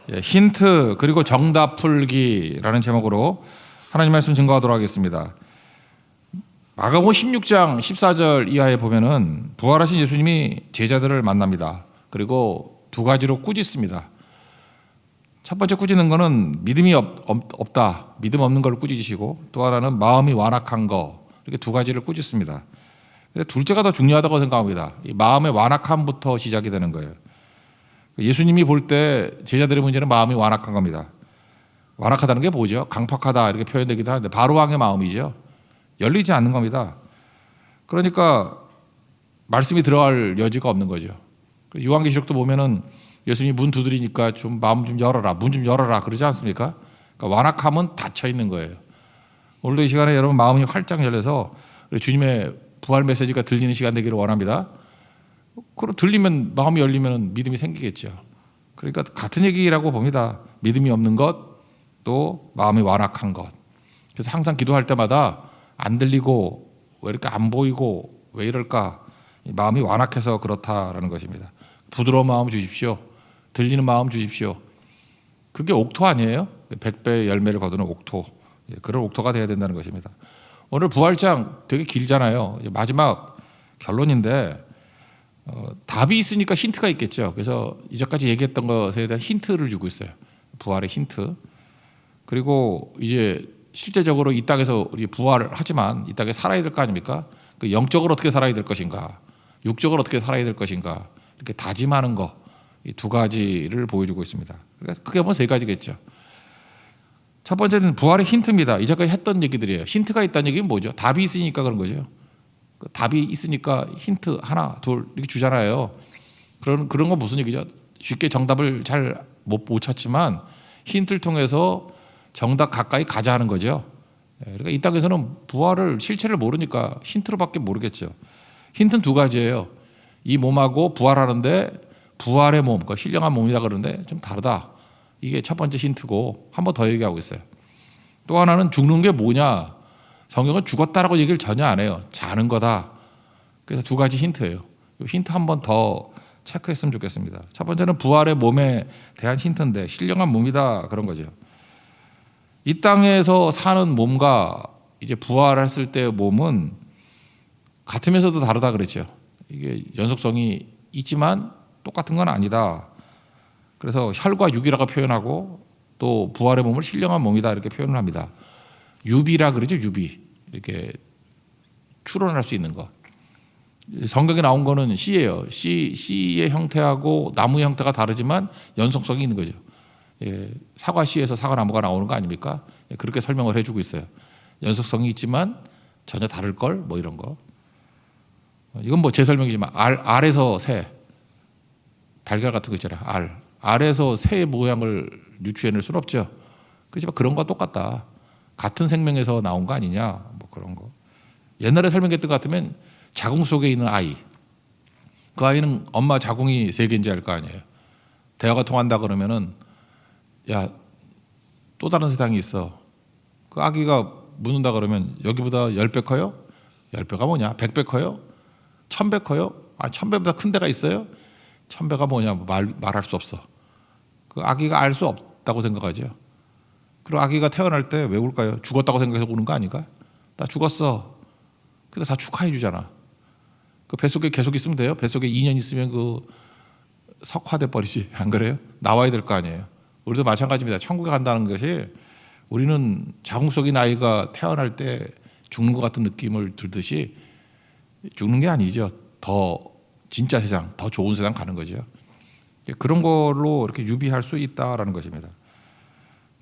예, 힌트 그리고 정답 풀기라는 제목으로 하나님 말씀 증거하도록 하겠습니다. 마가복음 16장 14절 이하에 보면은 부활하신 예수님이 제자들을 만납니다. 그리고 두 가지로 꾸짖습니다. 첫 번째 꾸짖는 거는 믿음이 없다, 믿음 없는 걸 꾸짖으시고, 또 하나는 마음이 완악한 거, 이렇게 두 가지를 꾸짖습니다. 근데 둘째가 더 중요하다고 생각합니다. 이 마음의 완악함부터 시작이 되는 거예요. 예수님이 볼 때 제자들의 문제는 마음이 완악한 겁니다. 완악하다는 게 뭐죠? 강팍하다 이렇게 표현되기도 하는데 바로왕의 마음이죠. 열리지 않는 겁니다. 그러니까 말씀이 들어갈 여지가 없는 거죠. 요한계시록도 보면은 예수님이 문 두드리니까 좀 마음 좀 열어라, 문 좀 열어라 그러지 않습니까? 그러니까 완악함은 닫혀 있는 거예요. 오늘도 이 시간에 여러분 마음이 활짝 열려서 주님의 부활 메시지가 들리는 시간 되기를 원합니다. 그럼 들리면 마음이 열리면 믿음이 생기겠죠. 그러니까 같은 얘기라고 봅니다. 믿음이 없는 것, 또 마음이 완악한 것. 그래서 항상 기도할 때마다 안 들리고 왜 이렇게 안 보이고 왜 이럴까? 마음이 완악해서 그렇다라는 것입니다. 부드러운 마음 주십시오. 들리는 마음 주십시오. 그게 옥토 아니에요? 100배의 열매를 거두는 옥토. 그런 옥토가 돼야 된다는 것입니다. 오늘 부활장 되게 길잖아요. 마지막 결론인데 답이 있으니까 힌트가 있겠죠. 그래서 이제까지 얘기했던 것에 대한 힌트를 주고 있어요. 부활의 힌트. 그리고 이제 실제적으로 이 땅에서 우리 부활을 하지만 이 땅에 살아야 될 거 아닙니까? 그 영적으로 어떻게 살아야 될 것인가, 육적으로 어떻게 살아야 될 것인가, 이렇게 다짐하는 거, 이 두 가지를 보여주고 있습니다. 그래서 크게 보면 세 가지겠죠. 첫 번째는 부활의 힌트입니다. 이제까지 했던 얘기들이에요. 힌트가 있다는 얘기는 뭐죠? 답이 있으니까 그런 거죠. 답이 있으니까 힌트 하나, 둘 이렇게 주잖아요. 그런 건 무슨 얘기죠? 쉽게 정답을 잘 못 찾지만 힌트를 통해서 정답 가까이 가자 하는 거죠. 그러니까 이 땅에서는 부활을 실체를 모르니까 힌트로밖에 모르겠죠. 힌트는 두 가지예요. 이 몸하고 부활하는데 부활의 몸, 그러니까 신령한 몸이다 그러는데 좀 다르다. 이게 첫 번째 힌트고 한 번 더 얘기하고 있어요. 또 하나는 죽는 게 뭐냐. 성경은 죽었다라고 얘기를 전혀 안 해요. 자는 거다. 그래서 두 가지 힌트예요. 힌트 한 번 더 체크했으면 좋겠습니다. 첫 번째는 부활의 몸에 대한 힌트인데 신령한 몸이다 그런 거죠. 이 땅에서 사는 몸과 이제 부활했을 때의 몸은 같으면서도 다르다 그랬죠. 이게 연속성이 있지만 똑같은 건 아니다. 그래서 혈과 육이라고 표현하고 또 부활의 몸을 신령한 몸이다 이렇게 표현을 합니다. 유비라 그러죠. 유비. 이렇게 추론할 수 있는 것. 성경에 나온 거는 씨예요. 씨의 형태하고 나무의 형태가 다르지만 연속성이 있는 거죠. 예, 사과 씨에서 사과나무가 나오는 거 아닙니까? 예, 그렇게 설명을 해주고 있어요. 연속성이 있지만 전혀 다를 걸 뭐 이런 거. 이건 뭐 제 설명이지만 알에서 새, 달걀 같은 거 있잖아요. 알에서 새의 모양을 유추해낼 수는 없죠. 그렇지만 그런 거 똑같다. 같은 생명에서 나온 거 아니냐, 뭐 그런 거. 옛날에 설명했던 것 같으면 자궁 속에 있는 아이, 그 아이는 엄마 자궁이 3개인지 알 거 아니에요. 대화가 통한다 그러면은 야, 또 다른 세상이 있어. 그 아기가 묻는다 그러면 여기보다 10배 커요? 10배가 뭐냐? 100배 커요? 1000배 커요? 1000배보다 큰 데가 있어요? 1000배가 뭐냐? 말할 수 없어. 그 아기가 알 수 없다고 생각하죠. 그리고 아기가 태어날 때 왜 울까요? 죽었다고 생각해서 우는 거 아닌가? 나 죽었어. 근데 다 축하해 주잖아. 그 뱃속에 계속 있으면 돼요? 뱃속에 2년 있으면 그 석화돼 버리지. 안 그래요? 나와야 될 거 아니에요. 우리도 마찬가지입니다. 천국에 간다는 것이 우리는 자궁 속인 아이가 태어날 때 죽는 것 같은 느낌을 들듯이 죽는 게 아니죠. 더 진짜 세상, 더 좋은 세상 가는 거죠. 그런 걸로 이렇게 유비할 수 있다라는 것입니다.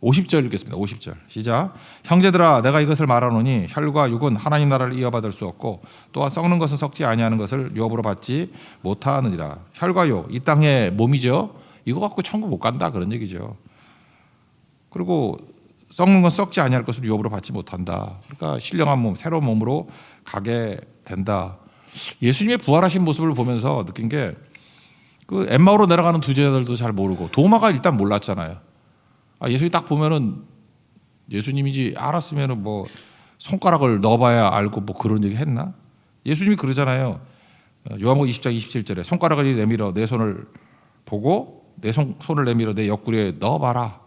50절 읽겠습니다. 50절 시작. 형제들아 내가 이것을 말하노니 혈과 육은 하나님 나라를 이어받을 수 없고 또한 썩는 것은 썩지 아니하는 것을 유업으로 받지 못하느니라. 혈과 육, 이 땅의 몸이죠. 이거 갖고 천국 못 간다 그런 얘기죠. 그리고 썩는 건 썩지 아니할 것을 유업으로 받지 못한다. 그러니까 신령한 몸, 새로운 몸으로 가게 된다. 예수님의 부활하신 모습을 보면서 느낀 게 그 엠마오로 내려가는 두 제자들도 잘 모르고 도마가 일단 몰랐잖아요. 예수님 딱 보면은 예수님이지 알았으면은 뭐 손가락을 넣어봐야 알고 뭐 그런 얘기 했나? 예수님이 그러잖아요. 요한복음 20장 27절에 손가락을 내밀어 내 손을 보고 내 손을 내밀어 내 옆구리에 넣어봐라.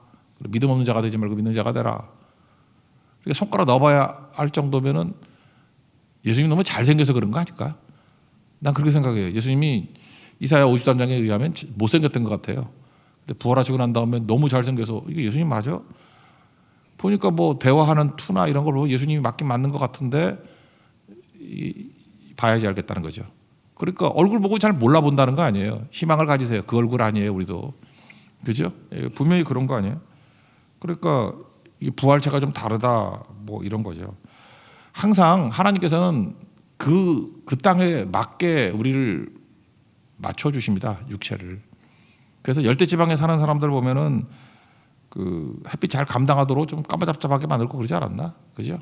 믿음 없는 자가 되지 말고 믿는 자가 되라. 그러니까 손가락 넣어봐야 할 정도면은 예수님이 너무 잘생겨서 그런 거 아닐까? 난 그렇게 생각해요. 예수님이 이사야 53장에 의하면 못생겼던 것 같아요. 근데 부활하시고 난 다음에 너무 잘생겨서 이게 예수님 맞아? 보니까 뭐 대화하는 투나 이런 걸로 예수님이 맞긴 맞는 것 같은데 봐야지 알겠다는 거죠. 그러니까 얼굴 보고 잘 몰라본다는 거 아니에요. 희망을 가지세요. 그 얼굴 아니에요, 우리도. 그죠? 분명히 그런 거 아니에요. 그러니까 이 부활체가 좀 다르다 뭐 이런 거죠. 항상 하나님께서는 그 땅에 맞게 우리를 맞춰주십니다. 육체를. 그래서 열대지방에 사는 사람들 보면은 그 햇빛 잘 감당하도록 좀 까마잡잡하게 만들고 그러지 않았나? 그죠?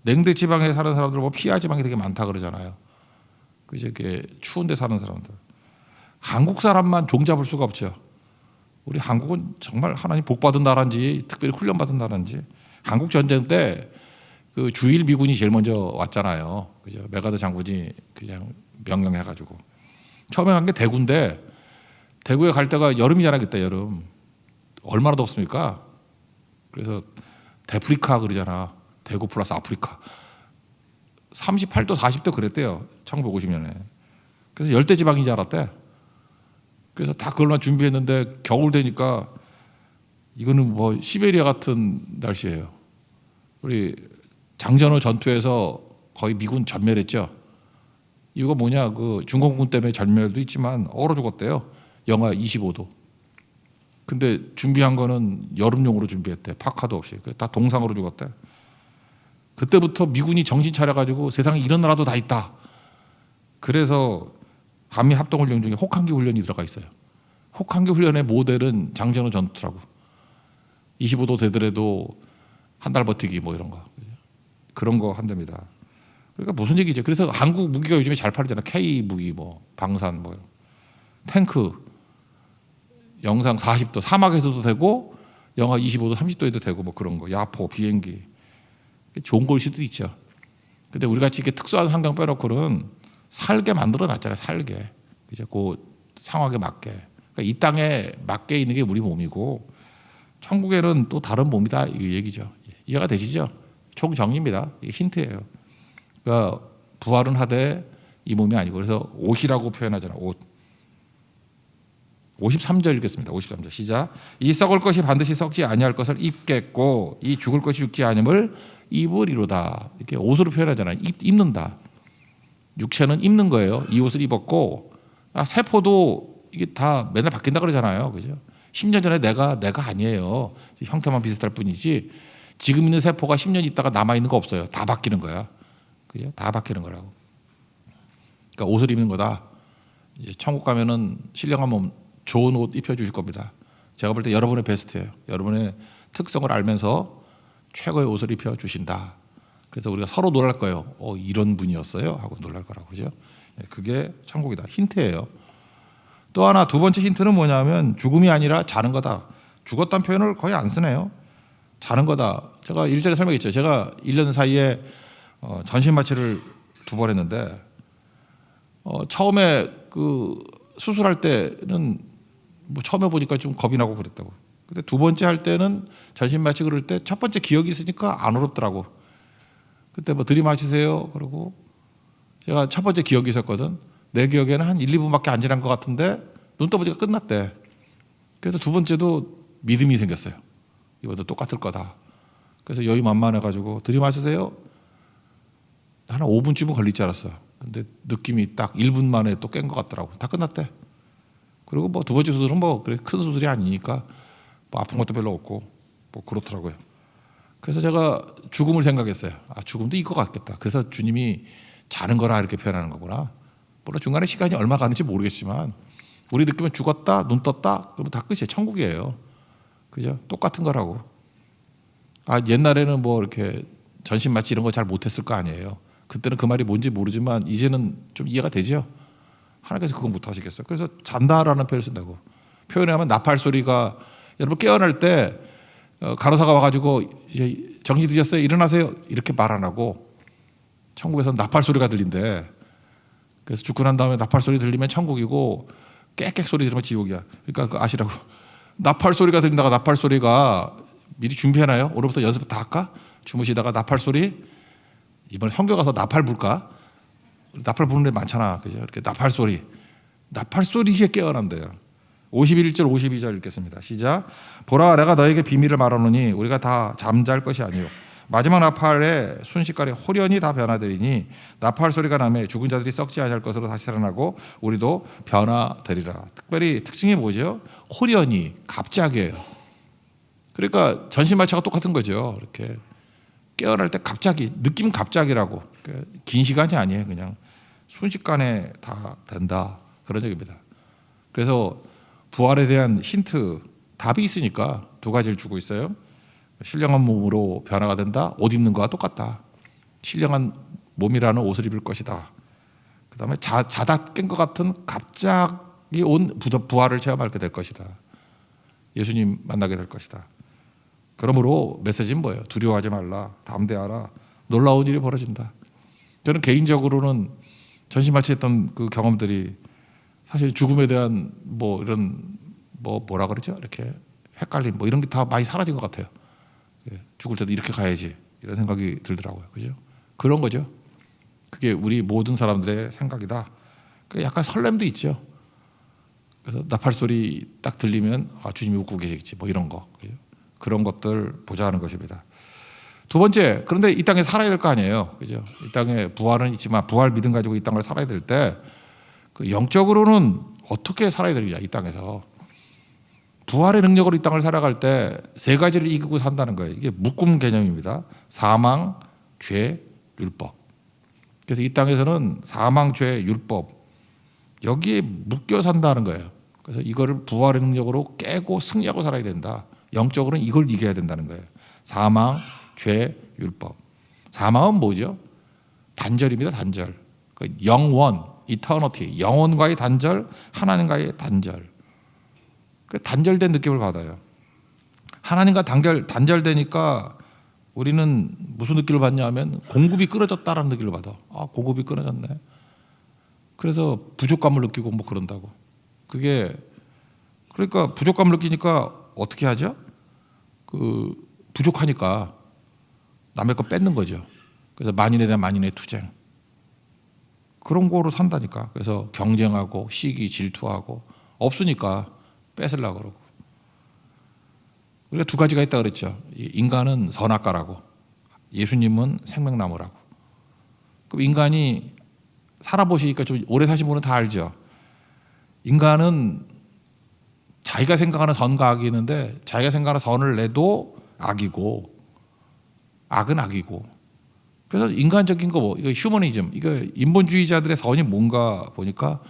냉대지방에 사는 사람들 보면 피하지방이 되게 많다 그러잖아요. 그죠? 이게 추운데 사는 사람들. 한국 사람만 종잡을 수가 없죠. 우리 한국은 정말 하나님 복 받은 나라인지 특별히 훈련 받은 나라인지. 한국 전쟁 때 그 주일 미군이 제일 먼저 왔잖아요. 그죠? 메가더 장군이 그냥 명령해가지고 처음에 간 게 대구인데 대구에 갈 때가 여름이잖아 그때 여름. 얼마나 덥습니까? 그래서 대프리카 그러잖아. 대구 플러스 아프리카. 38도 40도 그랬대요. 1950년에. 그래서 열대지방인 줄 알았대. 그래서 다 그걸만 준비했는데 겨울 되니까 이거는 뭐 시베리아 같은 날씨예요. 우리 장전호 전투에서 거의 미군 전멸했죠. 이거 뭐냐 그 중공군 때문에 전멸도 있지만 얼어 죽었대요. 영하 25도. 근데 준비한 거는 여름용으로 준비했대. 파카도 없이. 다 동상으로 죽었대. 그때부터 미군이 정신 차려가지고 세상에 이런 나라도 다 있다. 그래서 한미 합동훈련 중에 혹한기 훈련이 들어가 있어요. 혹한기 훈련의 모델은 장전호 전투라고. 25도 되더라도 한 달 버티기 뭐 이런 거. 그런 거 한답니다. 그러니까 무슨 얘기죠? 그래서 한국 무기가 요즘에 잘 팔리잖아. K 무기 뭐 방산 뭐 탱크 영상 40도 사막에서도 되고 영하 25도 30도에도 되고 뭐 그런 거. 야포 비행기 좋은 걸 수도 있죠. 근데 우리 같이 이렇게 특수한 환경 빼놓고는 살게 만들어 놨잖아요. 살게. 그죠? 그 상황에 맞게. 그러니까 이 땅에 맞게 있는 게 우리 몸이고 천국에는 또 다른 몸이다 이 얘기죠. 이해가 되시죠? 총정리입니다. 이게 힌트예요. 그러니까 부활은 하되 이 몸이 아니고 그래서 옷이라고 표현하잖아요. 옷. 53절 읽겠습니다. 53절 시작. 이 썩을 것이 반드시 썩지 아니할 것을 입겠고 이 죽을 것이 죽지 아님을 입으리로다. 이렇게 옷으로 표현하잖아요. 입는다. 육체는 입는 거예요. 이 옷을 입었고 세포도 이게 다 맨날 바뀐다 그러잖아요. 그죠? 10년 전에 내가 아니에요. 형태만 비슷할 뿐이지 지금 있는 세포가 10년 있다가 남아 있는 거 없어요. 다 바뀌는 거야. 그죠? 다 바뀌는 거라고. 그러니까 옷을 입는 거다. 이제 천국 가면은 신령한 몸 좋은 옷 입혀 주실 겁니다. 제가 볼 때 여러분의 베스트예요. 여러분의 특성을 알면서 최고의 옷을 입혀 주신다. 그래서 우리가 서로 놀랄 거예요. 이런 분이었어요 하고 놀랄 거라고. 그죠? 그게 천국이다. 힌트예요. 또 하나 두 번째 힌트는 뭐냐면 죽음이 아니라 자는 거다. 죽었다는 표현을 거의 안 쓰네요. 자는 거다. 제가 일전에 설명했죠. 제가 1년 사이에 전신 마취를 2번 했는데 처음에 그 수술할 때는 뭐 처음에 보니까 좀 겁이 나고 그랬다고. 근데 두 번째 할 때는 전신 마취 그럴 때 첫 번째 기억이 있으니까 안 어렵더라고. 그때 뭐 들이마시세요. 그러고 제가 첫 번째 기억이 있었거든. 내 기억에는 한 1, 2분밖에 안 지난 것 같은데 눈 떠보니까 끝났대. 그래서 두 번째도 믿음이 생겼어요. 이번도 똑같을 거다. 그래서 여유 만만해가지고 들이마시세요. 한 5분쯤은 걸릴 줄 알았어요. 근데 느낌이 딱 1분 만에 또 깬 것 같더라고. 다 끝났대. 그리고 뭐 두 번째 수술은 뭐 그래 큰 수술이 아니니까 뭐 아픈 것도 별로 없고 뭐 그렇더라고요. 그래서 제가 죽음을 생각했어요. 죽음도 이거 같겠다. 그래서 주님이 자는 거라 이렇게 표현하는 거구나. 물론 중간에 시간이 얼마 가는지 모르겠지만 우리 느낌은 죽었다, 눈 떴다, 그러면 다 끝이에요. 천국이에요. 그죠? 똑같은 거라고. 옛날에는 뭐 이렇게 전신 마취 이런 거 잘 못했을 거 아니에요. 그때는 그 말이 뭔지 모르지만 이제는 좀 이해가 되죠. 하나님께서 그건 못 하시겠어요. 그래서 잔다라는 표현을 쓴다고. 표현하면 나팔 소리가 여러분 깨어날 때 간호사가 와가지고 이제 정리 드셨어요? 일어나세요. 이렇게 말 안 하고 천국에서 나팔 소리가 들린대. 그래서 죽고 난 다음에 나팔 소리 들리면 천국이고 깨깨 소리 들으면 지옥이야. 그러니까 그 아시라고. 나팔 소리가 들린다가 나팔 소리가 미리 준비해놔요. 오늘부터 연습 다 할까? 주무시다가 나팔 소리 이번에 성교 가서 나팔 불까? 나팔 부는 데 많잖아. 그죠? 이렇게 나팔 소리에 깨어난대요. 51절 52절 읽겠습니다. 시작. 보라 내가 너에게 비밀을 말하노니 우리가 다 잠잘 것이 아니요 마지막 나팔의 순식간에 홀연히 다 변화되리니 나팔 소리가 나매 죽은 자들이 썩지 아니할 것으로 다시 살아나고 우리도 변화되리라. 특별히 특징이 뭐죠? 홀연히 갑자기예요. 그러니까 전신마취가 똑같은 거죠. 이렇게 깨어날 때 갑자기 느낌 갑자기라고 긴 시간이 아니에요. 그냥 순식간에 다 된다 그런 얘기입니다. 그래서 부활에 대한 힌트 답이 있으니까 두 가지를 주고 있어요. 신령한 몸으로 변화가 된다. 옷 입는 거와 똑같다. 신령한 몸이라는 옷을 입을 것이다. 그다음에 자다 깬 것 같은 갑자기 온 부활을 체험하게 될 것이다. 예수님 만나게 될 것이다. 그러므로 메시지는 뭐예요? 두려워하지 말라. 담대하라. 놀라운 일이 벌어진다. 저는 개인적으로는 전신마취했던 그 경험들이 사실 죽음에 대한 뭐 이런 뭐라 그러죠? 이렇게 헷갈림 뭐 이런 게 다 많이 사라진 것 같아요. 죽을 때도 이렇게 가야지 이런 생각이 들더라고요. 그죠? 그런 거죠. 그게 우리 모든 사람들의 생각이다. 약간 설렘도 있죠. 그래서 나팔 소리 딱 들리면 주님이 웃고 계시겠지 뭐 이런 거. 그죠? 그런 것들 보자는 것입니다. 두 번째, 그런데 이 땅에 살아야 될 거 아니에요. 그죠? 이 땅에 부활은 있지만 부활 믿음 가지고 이 땅을 살아야 될 때 그 영적으로는 어떻게 살아야 되느냐 이 땅에서. 부활의 능력으로 이 땅을 살아갈 때 세 가지를 이기고 산다는 거예요. 이게 묶음 개념입니다. 사망, 죄, 율법. 그래서 이 땅에서는 사망, 죄, 율법 여기에 묶여 산다는 거예요. 그래서 이거를 부활의 능력으로 깨고 승리하고 살아야 된다. 영적으로는 이걸 이겨야 된다는 거예요. 사망, 죄, 율법. 사망은 뭐죠? 단절입니다. 단절. 영원, eternity, 영혼과의 단절, 하나님과의 단절. 단절된 느낌을 받아요. 하나님과 단절되니까 우리는 무슨 느낌을 받냐 하면 공급이 끊어졌다라는 느낌을 받아. 공급이 끊어졌네. 그래서 부족감을 느끼고 뭐 그런다고. 그게 그러니까 부족감을 느끼니까 어떻게 하죠? 그 부족하니까 남의 거 뺏는 거죠. 그래서 만인에 대한 만인의 투쟁. 그런 거로 산다니까. 그래서 경쟁하고 시기 질투하고 없으니까 뺏으려고 그러고. 우리가 두 가지가 있다 그랬죠. 인간은 선악과라고 예수님은 생명나무라고. 그럼 인간이 살아보시니까 좀 오래 사신 분은 다 알죠. 인간은 자기가 생각하는 선과 악이 있는데 자기가 생각하는 선을 내도 악이고 악은 악이고. 그래서 인간적인 거 뭐 이거 휴머니즘 이거 인본주의자들의 선이 뭔가 보니까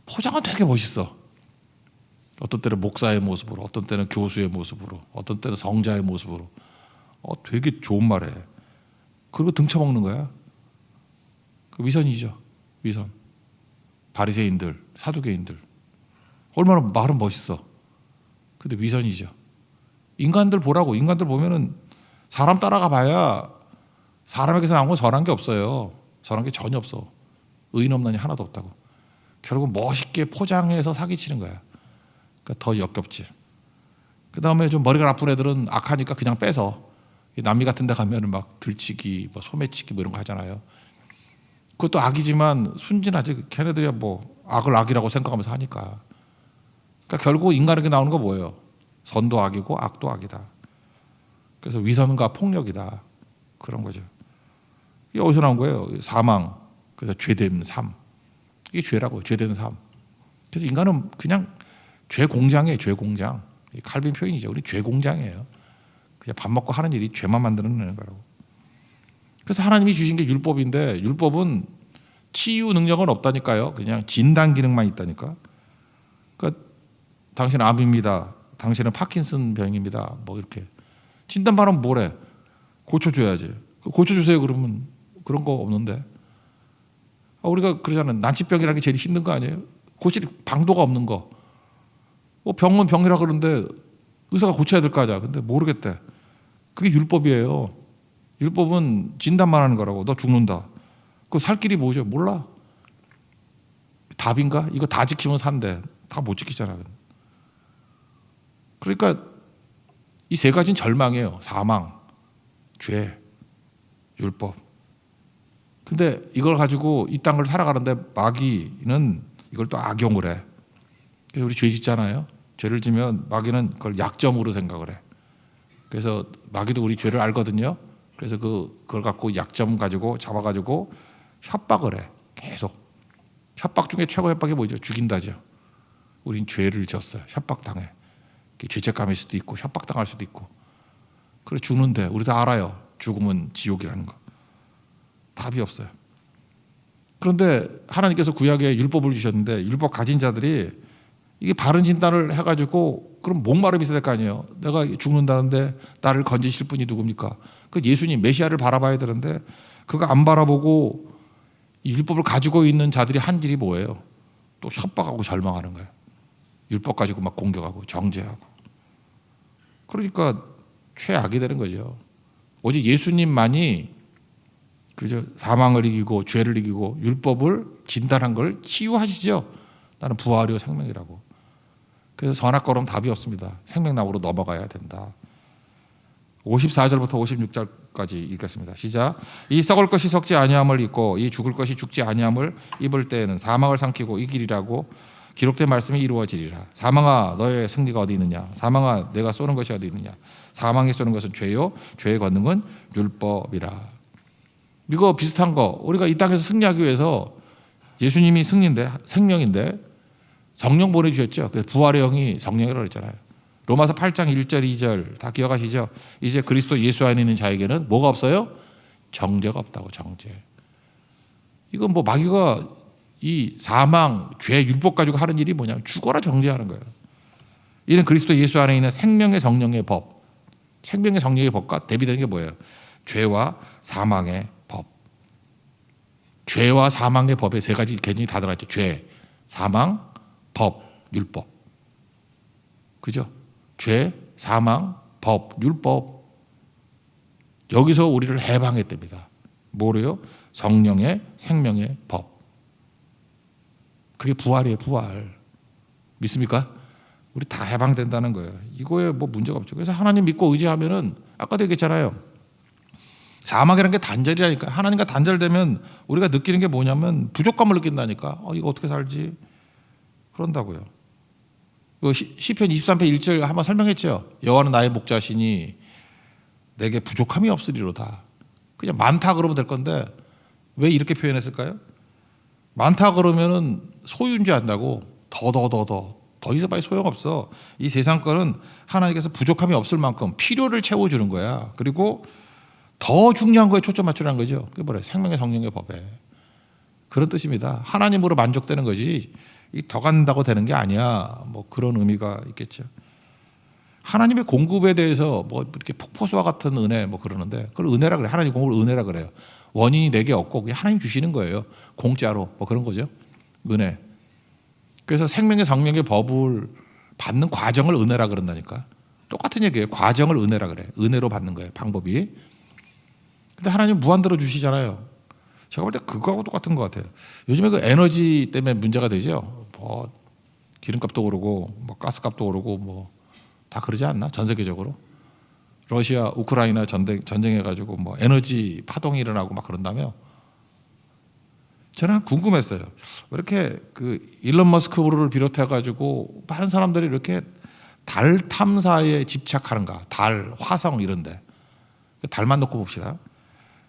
포장은 되게 멋있어. 어떤 때는 목사의 모습으로, 어떤 때는 교수의 모습으로, 어떤 때는 성자의 모습으로. 되게 좋은 말해. 그리고 등쳐먹는 거야. 그 위선이죠. 위선. 바리새인들, 사두개인들. 얼마나 말은 멋있어. 근데 위선이죠. 인간들 보라고. 인간들 보면은 사람 따라가 봐야 사람에게서 나온 건 선한 게 없어요. 선한 게 전혀 없어. 의인 없나니 하나도 없다고. 결국 멋있게 포장해서 사기치는 거야. 그러니까 더 역겹지. 그 다음에 좀 머리가 나쁜 애들은 악하니까 그냥 빼서 남미 같은 데 가면은 막 들치기, 뭐 소매치기 뭐 이런 거 하잖아요. 그것도 악이지만 순진하지. 걔네들이 뭐 악을 악이라고 생각하면서 하니까. 그러니까 결국 인간에게 나오는 거 뭐예요? 선도 악이고 악도 악이다. 그래서 위선과 폭력이다. 그런 거죠. 이게 어디서 나온 거예요? 사망. 그래서 죄된 삶. 이게 죄라고. 죄된 삶. 그래서 인간은 그냥 죄 공장이에요. 죄 공장. 칼빈 표현이죠. 우리 죄 공장이에요. 그냥 밥 먹고 하는 일이 죄만 만드는 거라고. 그래서 하나님이 주신 게 율법인데 율법은 치유 능력은 없다니까요. 그냥 진단 기능만 있다니까. 그러니까 당신은 암입니다. 당신은 파킨슨 병입니다. 뭐 이렇게. 진단받으면 뭐래? 고쳐줘야지. 고쳐주세요 그러면 그런 거 없는데. 우리가 그러잖아요. 난치병이라는 게 제일 힘든 거 아니에요? 고칠 방도가 없는 거. 병은 병이라 그러는데 의사가 고쳐야 될 거 아니야. 근데 모르겠대. 그게 율법이에요. 율법은 진단만 하는 거라고. 너 죽는다. 그 살 길이 뭐죠? 몰라. 답인가? 이거 다 지키면 산대. 다 못 지키잖아요. 그러니까 이 세 가지는 절망이에요. 사망, 죄, 율법. 근데 이걸 가지고 이 땅을 살아가는데 마귀는 이걸 또 악용을 해. 그래서 우리 죄 짓잖아요. 죄를 지면 마귀는 그걸 약점으로 생각을 해. 그래서 마귀도 우리 죄를 알거든요. 그래서 그걸 갖고 약점 가지고 잡아가지고 협박을 해. 계속. 협박 중에 최고 협박이 뭐죠? 죽인다죠. 우린 죄를 졌어요. 협박당해. 죄책감일 수도 있고 협박당할 수도 있고. 그래 죽는데 우리 다 알아요. 죽음은 지옥이라는 거. 답이 없어요. 그런데 하나님께서 구약에 율법을 주셨는데 율법 가진 자들이 이게 바른 진단을 해가지고 그럼 목마름이 있어야 될 거 아니에요. 내가 죽는다는데 나를 건지실 분이 누굽니까? 그 예수님 메시아를 바라봐야 되는데 그거 안 바라보고 이 율법을 가지고 있는 자들이 한 일이 뭐예요? 또 협박하고 절망하는 거예요. 율법 가지고 막 공격하고 정죄하고. 그러니까 최악이 되는 거죠. 오직 예수님만이 그죠? 사망을 이기고 죄를 이기고 율법을 진단한 걸 치유하시죠. 나는 부활이요 생명이라고. 그래서 선악과로는 답이 없습니다. 생명나무로 넘어가야 된다. 54절부터 56절까지 읽겠습니다. 시작. 이 썩을 것이 썩지 아니함을 입고 이 죽을 것이 죽지 아니함을 입을 때에는 사망을 삼키고 이기리라고 기록된 말씀이 이루어지리라. 사망아 너의 승리가 어디 있느냐. 사망아 내가 쏘는 것이 어디 있느냐. 사망이 쏘는 것은 죄요 죄의 권능은 율법이라. 이거 비슷한 거 우리가 이 땅에서 승리하기 위해서 예수님이 승리인데 생명인데 성령 보내주셨죠. 그래서 부활의 영이 성령이라고 했잖아요. 로마서 8장 1절 2절 다 기억하시죠. 이제 그리스도 예수 안에 있는 자에게는 뭐가 없어요? 정죄가 없다고. 정죄. 이건 뭐 마귀가 이 사망, 죄, 율법 가지고 하는 일이 뭐냐면 죽어라 정죄하는 거예요. 이는 그리스도 예수 안에 있는 생명의 성령의 법. 생명의 성령의 법과 대비되는 게 뭐예요? 죄와 사망의 법. 죄와 사망의 법에 세 가지 개념이 다 들어가 있죠. 죄, 사망, 법, 율법. 그죠? 죄, 사망, 법, 율법. 여기서 우리를 해방했답니다. 뭐래요? 성령의 생명의 법. 그게 부활이에요. 부활. 믿습니까? 우리 다 해방된다는 거예요. 이거에 뭐 문제가 없죠. 그래서 하나님 믿고 의지하면은 아까도 얘기했잖아요. 사망이라는 게 단절이라니까. 하나님과 단절되면 우리가 느끼는 게 뭐냐면 부족감을 느낀다니까. 이거 어떻게 살지? 그런다고요. 시편 23편 1절 한번 설명했죠. 여호와는 나의 목자시니 내게 부족함이 없으리로다. 그냥 많다 그러면 될 건데 왜 이렇게 표현했을까요? 많다 그러면은 소유인지한다고 더 있어봐야 소용없어. 이 세상 거는 하나님께서 부족함이 없을 만큼 필요를 채워주는 거야. 그리고 더 중요한 거에 초점 맞추라는 거죠. 그게 뭐래? 생명의 성령의 법에. 그런 뜻입니다. 하나님으로 만족되는 거지 이 더 간다고 되는 게 아니야. 뭐 그런 의미가 있겠죠. 하나님의 공급에 대해서 뭐 이렇게 폭포수와 같은 은혜 뭐 그러는데 그걸 은혜라 그래. 하나님 공급을 은혜라 그래요. 원인이 내게 없고 그게 하나님 주시는 거예요. 공짜로 뭐 그런 거죠. 은혜. 그래서 생명의 성령의 법을 받는 과정을 은혜라 그런다니까. 똑같은 얘기예요. 과정을 은혜라 그래. 은혜로 받는 거예요. 방법이. 근데 하나님 무한대로 주시잖아요. 제가 볼 때 그거하고 똑같은 것 같아요. 요즘에 그 에너지 때문에 문제가 되죠. 뭐 기름값도 오르고 뭐 가스값도 오르고 뭐 다 그러지 않나? 전 세계적으로. 러시아 우크라이나 전쟁해가지고 뭐 에너지 파동이 일어나고 막 그런다며. 저는 궁금했어요. 왜 이렇게 그 일론 머스크를 비롯해가지고 많은 사람들이 이렇게 달 탐사에 집착하는가? 달, 화성 이런데. 달만 놓고 봅시다.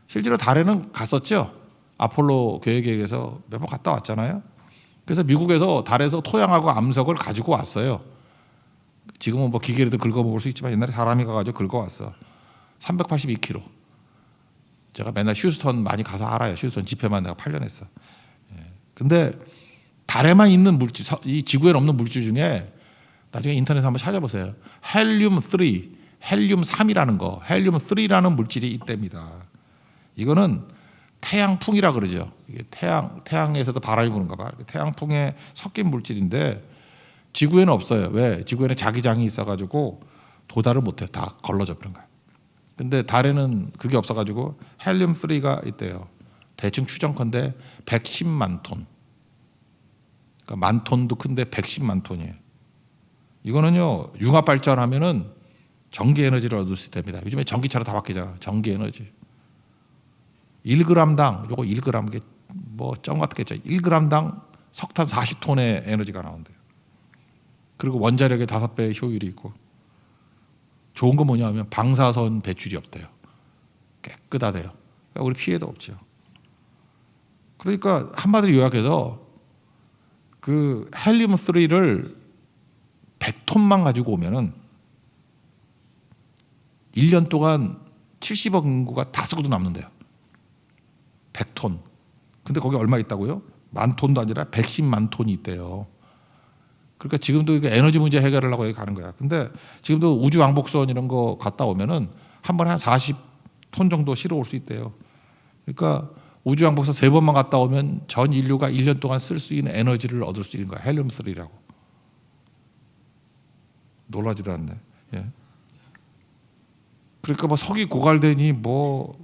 실제로 달에는 갔었죠. 아폴로 계획에서 몇 번 갔다 왔잖아요. 그래서 미국에서 달에서 토양하고 암석을 가지고 왔어요. 지금은 뭐 기계로도 긁어먹을 수 있지만 옛날에 사람이 가가지고 긁어왔어. 382kg. 제가 맨날 휴스턴 많이 가서 알아요. 휴스턴 집회만 내가 8년 했어. 근데 달에만 있는 물질, 이 지구에 없는 물질 중에 나중에 인터넷에 한번 찾아보세요. 헬륨 3, 헬륨 3이라는 거, 헬륨 3라는 물질이 있답니다. 이거는 태양풍이라 그러죠. 이게 태양에서도 바람이 부는가 봐. 태양풍에 섞인 물질인데 지구에는 없어요. 왜? 지구에는 자기장이 있어가지고 도달을 못해요. 다 걸러져 버린 거예요. 근데 달에는 그게 없어가지고 헬륨 3가 있대요. 대충 추정컨대 110만 톤. 그러니까 만 톤도 큰데 110만 톤이에요. 이거는요 융합 발전하면은 전기 에너지를 얻을 수 됩니다. 요즘에 전기차로 다 바뀌잖아. 전기 에너지. 1g당 요거 1g 이게 뭐점 같겠죠. 1g당 석탄 40톤의 에너지가 나온대요. 그리고 원자력의 5배의 효율이 있고 좋은 건 뭐냐면 방사선 배출이 없대요. 깨끗하대요. 그러니까 우리 피해도 없죠. 그러니까 한마디로 요약해서 그 헬륨 3를 100톤만 가지고 오면은 1년 동안 70억 인구가 5곳도 남는데요. 100톤. 근데 거기 얼마 있다고요? 만 톤도 아니라 110만 톤이 있대요. 그러니까 지금도 에너지 문제 해결을 하고 여기 가는 거야. 근데 지금도 우주 왕복선 이런 거 갔다 오면은 한 번에 한 40톤 정도 실어 올 수 있대요. 그러니까 우주 왕복선 3번만 갔다 오면 전 인류가 1년 동안 쓸 수 있는 에너지를 얻을 수 있는 거야. 헬륨 3라고. 놀라지도 않네. 예. 그러니까 뭐 석이 고갈되니 뭐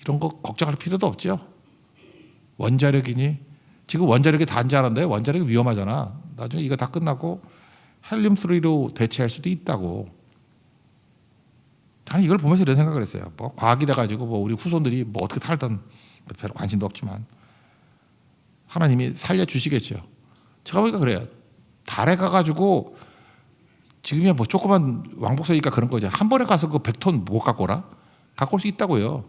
이런 거 걱정할 필요도 없죠. 원자력이니 지금 원자력이 단지하는데 원자력이 위험하잖아. 나중에 이거 다 끝나고 헬륨 3로 대체할 수도 있다고. 저는 이걸 보면서 이런 생각을 했어요. 뭐 과학이 돼가지고 뭐 우리 후손들이 뭐 어떻게 살든 별로 관심도 없지만 하나님이 살려주시겠죠. 제가 보니까 그래요. 달에 가가지고 지금이야 뭐 조그만 왕복선이니까 그런 거죠. 한 번에 가서 그 100톤 못 갖고 오나? 갖고 올 수 있다고요.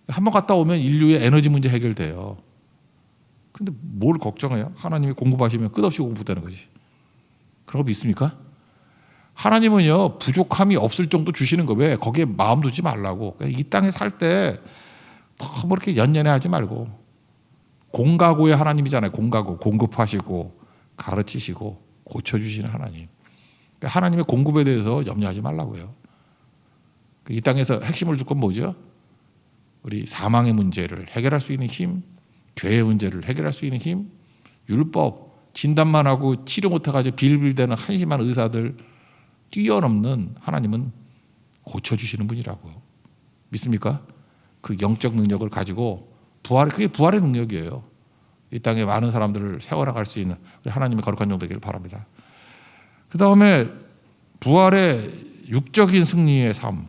한 번 갔다 오면 인류의 에너지 문제 해결돼요. 근데 뭘 걱정해요? 하나님이 공급하시면 끝없이 공급되는 거지. 그런 거 믿습니까? 하나님은요 부족함이 없을 정도 주시는 거 왜? 거기에 마음 두지 말라고. 이 땅에 살 때 너무 이렇게 연연해하지 말고 공가고의 하나님이잖아요. 공가고 공급하시고 가르치시고 고쳐주시는 하나님. 하나님의 공급에 대해서 염려하지 말라고요. 이 땅에서 핵심을 둘 건 뭐죠? 우리 사망의 문제를 해결할 수 있는 힘, 죄의 문제를 해결할 수 있는 힘, 율법, 진단만 하고 치료 못해가지고 빌빌대는 한심한 의사들 뛰어넘는 하나님은 고쳐주시는 분이라고. 믿습니까? 그 영적 능력을 가지고 그게 부활의 능력이에요. 이 땅에 많은 사람들을 세워나갈 수 있는 우리 하나님의 거룩한 종 되기를 바랍니다. 그 다음에 부활의 육적인 승리의 삶.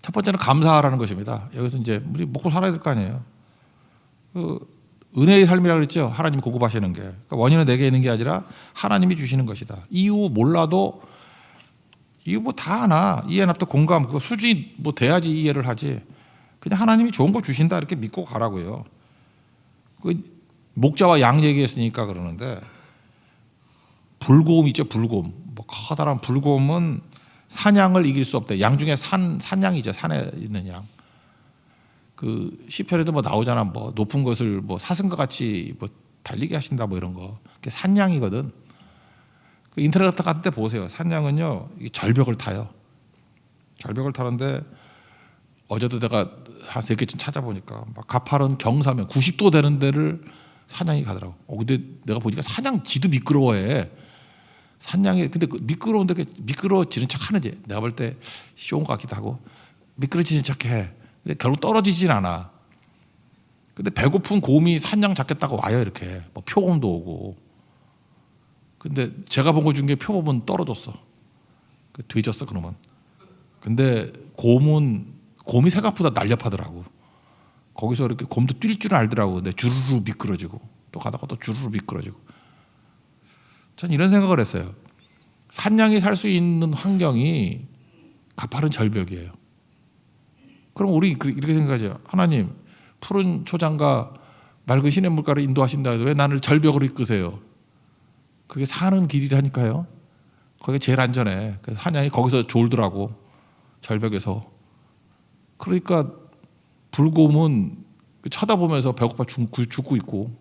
첫 번째는 감사하라는 것입니다. 여기서 이제 우리 먹고 살아야 될 거 아니에요. 그 은혜의 삶이라고 그랬죠. 하나님이 공급하시는 게. 그러니까 원인은 내게 있는 게 아니라 하나님이 주시는 것이다. 이유 몰라도 이유 뭐 다 아나. 이해납도 공감. 그거 수준이 뭐 돼야지 이해를 하지. 그냥 하나님이 좋은 거 주신다 이렇게 믿고 가라고요. 그 목자와 양 얘기했으니까 그러는데 불곰 있죠. 불곰. 뭐 커다란 불곰은 사냥을 이길 수 없대. 양 중에 산양이죠. 산에 있는 양. 그 시편에도 뭐 나오잖아. 뭐 높은 것을 뭐 사슴과 같이 뭐 달리게 하신다 뭐 이런 거. 그게 산양이거든. 그 인터넷 같은 데 보세요. 산양은요 이 절벽을 타요. 절벽을 타는데 어제도 내가 한 3개쯤 찾아보니까 막 가파른 경사면 90도 되는 데를 사냥이 가더라고. 근데 내가 보니까 사냥 지도 미끄러워해. 산양이 근데 그 미끄러운데 미끄러워지는 척 하는지 내가 볼 때 쇼인 것 같기도 하고 미끄러지는 척해. 근데 결국 떨어지진 않아. 근데 배고픈 곰이 산양 잡겠다고 와요 이렇게. 뭐 표범도 오고. 근데 제가 본 거 중에 표범은 떨어졌어. 뒤졌어 그놈은. 근데 곰이 생각보다 날렵하더라고. 거기서 이렇게 곰도 뛸 줄 알더라고. 근데 주르르 미끄러지고 또 가다가 또 주르르 미끄러지고. 전 이런 생각을 했어요. 산양이 살 수 있는 환경이 가파른 절벽이에요. 그럼 우리 이렇게 생각하죠. 하나님 푸른 초장과 맑은 시냇물가를 인도하신다 해도 왜 나를 절벽으로 이끄세요? 그게 사는 길이라니까요. 거기가 제일 안전해. 그래서 산양이 거기서 졸더라고. 절벽에서. 그러니까 불곰은 쳐다보면서 배고파 죽고 있고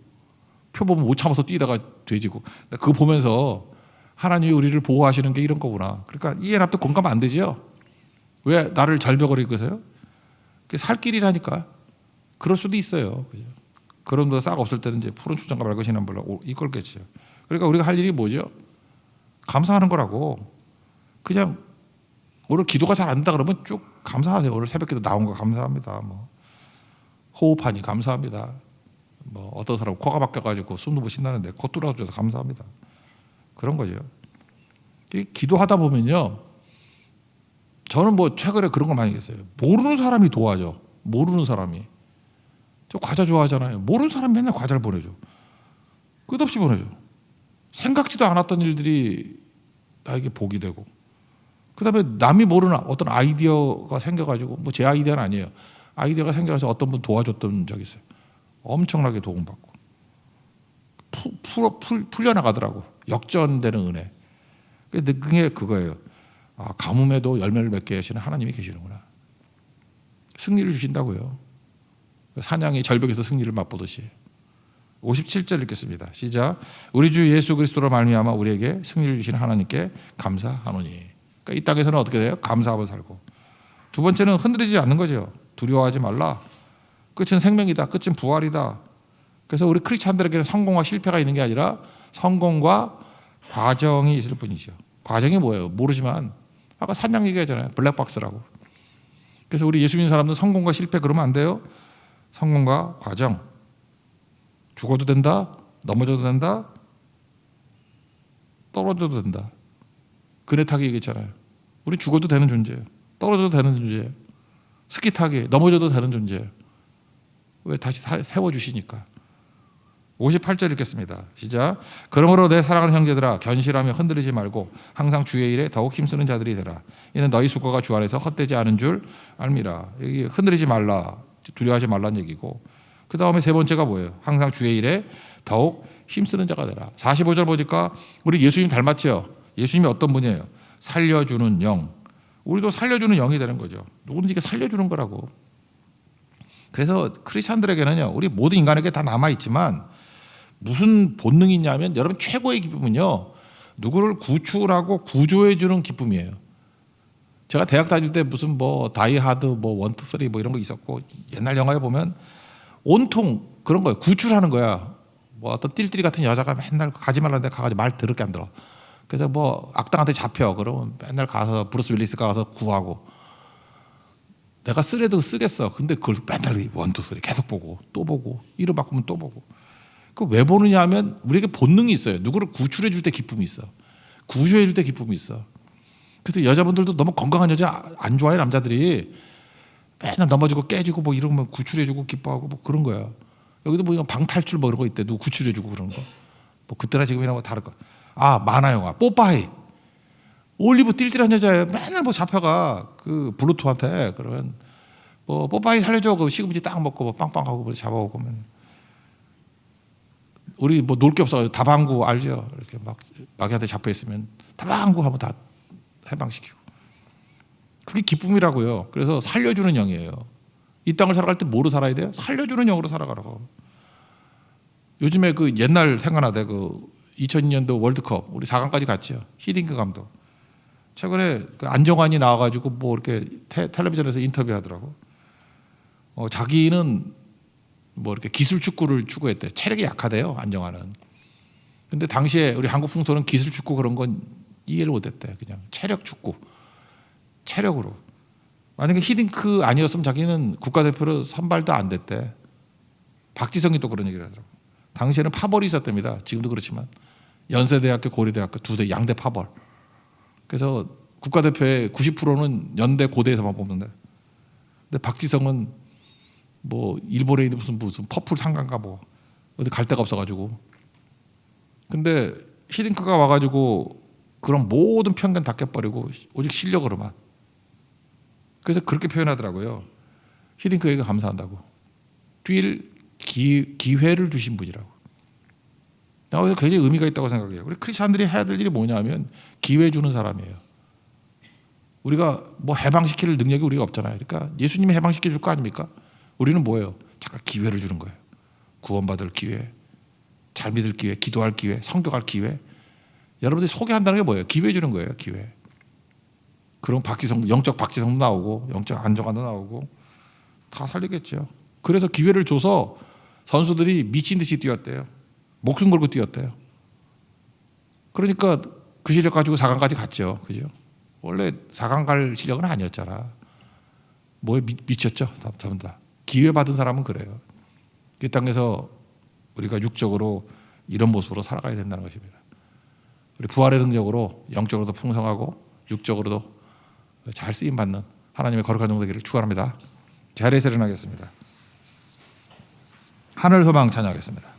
표범은 못 참아서 뛰다가 돼지고. 그거 보면서 하나님이 우리를 보호하시는 게 이런 거구나. 그러니까 이해납도 공감 안 되죠. 왜 나를 절벽으로 이끄세요? 그게 살 길이라니까. 그럴 수도 있어요. 그런 거 싹 없을 때는 이제 푸른 초장과 맑은 시냇물로 이끌겠죠. 그러니까 우리가 할 일이 뭐죠? 감사하는 거라고. 그냥 오늘 기도가 잘 안 된다 그러면 쭉 감사하세요. 오늘 새벽기도 나온 거 감사합니다. 뭐 호흡하니 감사합니다. 뭐 어떤 사람 코가 박혀가지고 숨도 못 쉰다는데 코 뚫어줘서 감사합니다. 그런 거죠. 기도하다 보면요. 저는 뭐 최근에 그런 거 많이 했어요. 모르는 사람이 도와줘. 모르는 사람이. 저 과자 좋아하잖아요. 모르는 사람이 맨날 과자를 보내줘. 끝없이 보내줘. 생각지도 않았던 일들이 나에게 복이 되고. 그다음에 남이 모르는 어떤 아이디어가 생겨가지고 뭐 제 아이디어는 아니에요. 아이디어가 생겨서 어떤 분 도와줬던 적이 있어요. 엄청나게 도움받고 풀려나가더라고. 역전되는 은혜. 그게 그거예요. 아, 가뭄에도 열매를 맺게 하시는 하나님이 계시는구나. 승리를 주신다고요. 사냥이 절벽에서 승리를 맛보듯이. 57절 읽겠습니다. 시작. 우리 주 예수 그리스도로 말미암아 우리에게 승리를 주시는 하나님께 감사하노니. 그러니까 이 땅에서는 어떻게 돼요? 감사하며 살고. 두 번째는 흔들리지 않는 거죠. 두려워하지 말라. 끝은 생명이다. 끝은 부활이다. 그래서 우리 크리스찬들에게는 성공과 실패가 있는 게 아니라 성공과 과정이 있을 뿐이죠. 과정이 뭐예요? 모르지만 아까 산양 얘기하잖아요. 블랙박스라고. 그래서 우리 예수 믿는 사람들은 성공과 실패 그러면 안 돼요. 성공과 과정. 죽어도 된다. 넘어져도 된다. 떨어져도 된다. 그네 타기 얘기했잖아요. 우리 죽어도 되는 존재예요. 떨어져도 되는 존재예요. 스키 타기 넘어져도 되는 존재예요. 왜? 다시 세워주시니까. 58절 읽겠습니다. 시작. 그러므로 내 사랑하는 형제들아 견실하며 흔들리지 말고 항상 주의 일에 더욱 힘쓰는 자들이 되라. 이는 너희 수고가 주 안에서 헛되지 않은 줄 알미라. 여기 흔들리지 말라. 두려워하지 말라는 얘기고, 그 다음에 세 번째가 뭐예요? 항상 주의 일에 더욱 힘쓰는 자가 되라. 45절 보니까 우리 예수님 닮았죠. 예수님이 어떤 분이에요? 살려주는 영. 우리도 살려주는 영이 되는 거죠. 누구든지 살려주는 거라고. 그래서 크리스찬들에게는요, 우리 모든 인간에게 다 남아있지만 무슨 본능이 있냐면, 여러분 최고의 기쁨은요, 누구를 구출하고 구조해주는 기쁨이에요. 제가 대학 다닐 때 무슨 뭐 다이하드 뭐 원투 쓰리 뭐 이런 거 있었고, 옛날 영화에 보면 온통 그런 거예요. 구출하는 거야. 뭐 어떤 띨띨이 같은 여자가 맨날 가지 말라는데 가가지고 말 더럽게 안 들어. 그래서 뭐 악당한테 잡혀. 그러면 맨날 가서 브루스 윌리스가 가서 구하고. 내가 쓰래도 쓰겠어. 근데 그걸 맨날 원투 쓰리 계속 보고 또 보고 이름 바꾸면 또 보고. 그 왜 보느냐 하면 우리에게 본능이 있어요. 누구를 구출해 줄 때 기쁨이 있어. 구조해 줄 때 기쁨이 있어. 그래서 여자분들도 너무 건강한 여자 안 좋아해. 남자들이 맨날 넘어지고 깨지고 뭐 이러면 구출해주고 기뻐하고 뭐 그런 거야. 여기도 뭐 방탈출 뭐 이런 거 있대. 누구 구출해주고 그런 거. 뭐 그때나 지금이나 뭐 다를 거. 아, 만화 영화 뽀빠이. 올리브 띨띨한 여자예요. 맨날 뭐 잡혀가 그 블루투한테. 그러면 뭐 뽀빠이 살려줘. 그 시금치 딱 먹고 뭐 빵빵하고 뭐 잡아오고면. 우리 뭐 놀 게 없어. 다방구 알죠? 이렇게 막 마귀한테 잡혀 있으면 다방구 하면 다 해방시키고. 그게 기쁨이라고요. 그래서 살려주는 영이에요. 이 땅을 살아갈 때 뭐로 살아야 돼요? 살려주는 영으로 살아가라고. 요즘에 그 옛날 생각나대. 그 2002년도 월드컵 우리 4강까지 갔죠. 히딩크 감독. 최근에 그 안정환이 나와가지고 뭐 이렇게 텔레비전에서 인터뷰하더라고. 자기는 뭐 이렇게 기술 축구를 추구했대. 체력이 약하대요, 안정환은. 근데 당시에 우리 한국 풍토는 기술 축구 그런 건 이해를 못했대. 그냥 체력 축구. 체력으로. 만약에 히딩크 아니었으면 자기는 국가대표로 선발도 안 됐대. 박지성이 또 그런 얘기를 하더라고. 당시에는 파벌이 있었답니다. 지금도 그렇지만. 연세대학교, 고려대학교 두 대 양대 파벌. 그래서 국가대표의 90%는 연대, 고대에서만 뽑는데. 근데 박지성은 뭐 일본에 있는 무슨 퍼플 상가인가 뭐 어디 갈 데가 없어가지고. 근데 히딩크가 와가지고 그런 모든 편견 다 깨버리고 오직 실력으로만. 그래서 그렇게 표현하더라고요. 히딩크에게 감사한다고. 뛸 기회를 주신 분이라고. 그래서 굉장히 의미가 있다고 생각해요. 우리 크리스찬들이 해야 될 일이 뭐냐면 기회 주는 사람이에요. 우리가 뭐 해방시킬 능력이 우리가 없잖아요. 그러니까 예수님이 해방시켜 줄 거 아닙니까? 우리는 뭐예요? 잠깐 기회를 주는 거예요. 구원받을 기회, 잘 믿을 기회, 기도할 기회, 성교할 기회. 여러분들이 소개한다는 게 뭐예요? 기회 주는 거예요. 기회. 그럼 박지성, 영적 박지성도 나오고 영적 안정환도 나오고 다 살리겠죠. 그래서 기회를 줘서 선수들이 미친 듯이 뛰었대요. 목숨 걸고 뛰었대요. 그러니까 그 실력 가지고 4강까지 갔죠. 그죠? 원래 4강 갈 실력은 아니었잖아. 뭐에 미쳤죠? 전부 다. 기회 받은 사람은 그래요. 이 땅에서 우리가 육적으로 이런 모습으로 살아가야 된다는 것입니다. 우리 부활의 능력으로 영적으로도 풍성하고 육적으로도 잘 쓰임받는 하나님의 거룩한 종 되기를 축원합니다. 자리에서 일어나겠습니다. 하늘 소망 찬양하겠습니다.